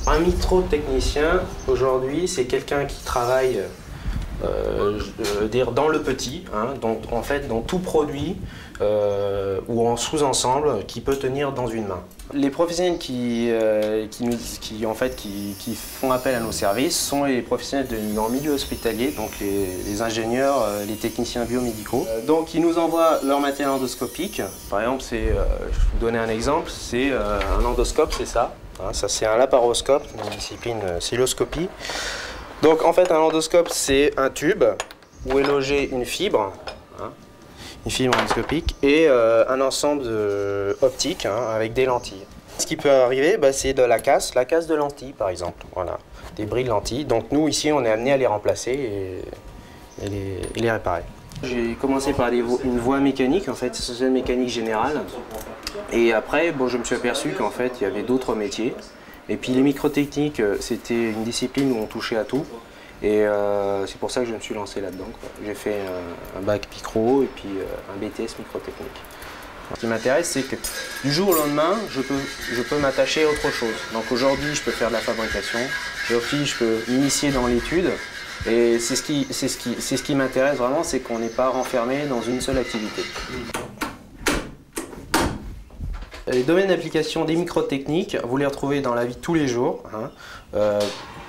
Un micro-technicien, aujourd'hui, c'est quelqu'un qui travaille dans le petit, hein, donc en fait dans tout produit ou en sous-ensemble qui peut tenir dans une main. Les professionnels qui font appel à nos services sont les professionnels dans le milieu hospitalier, donc les ingénieurs, les techniciens biomédicaux. Donc ils nous envoient leur matériel endoscopique. Par exemple, je vais vous donner un exemple, c'est un endoscope, c'est ça. Hein, ça c'est un laparoscope, une discipline cystoscopie. Donc en fait un endoscope c'est un tube où est logée une fibre, hein, une fibre endoscopique et un ensemble optique hein, avec des lentilles. Ce qui peut arriver c'est de la casse de lentilles par exemple, voilà, des bris de lentilles. Donc nous ici on est amené à les remplacer et les réparer. J'ai commencé par une voie mécanique, en fait, c'est une mécanique générale. Et après, je me suis aperçu qu'en fait, il y avait d'autres métiers. Et puis les microtechniques, c'était une discipline où on touchait à tout. Et c'est pour ça que je me suis lancé là-dedans. J'ai fait un bac micro et puis un BTS microtechnique. Ce qui m'intéresse, c'est que du jour au lendemain, je peux m'attacher à autre chose. Donc aujourd'hui, je peux faire de la fabrication. Aujourd'hui, je peux m'initier dans l'étude. Et c'est ce qui m'intéresse vraiment, c'est qu'on n'est pas renfermé dans une seule activité. Les domaines d'application des microtechniques, vous les retrouvez dans la vie de tous les jours. Hein.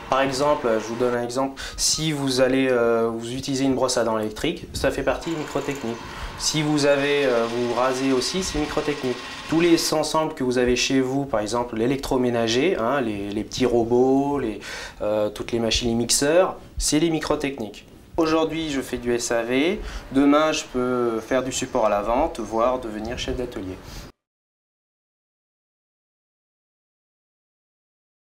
Par exemple, je vous donne un exemple, si vous allez vous utilisez une brosse à dents électrique, ça fait partie des microtechniques. Si vous vous rasez aussi, c'est microtechnique. Tous les ensembles que vous avez chez vous, par exemple l'électroménager, hein, les petits robots, toutes les machines, les mixeurs, c'est des microtechniques. Aujourd'hui, je fais du SAV, demain je peux faire du support à la vente, voire devenir chef d'atelier.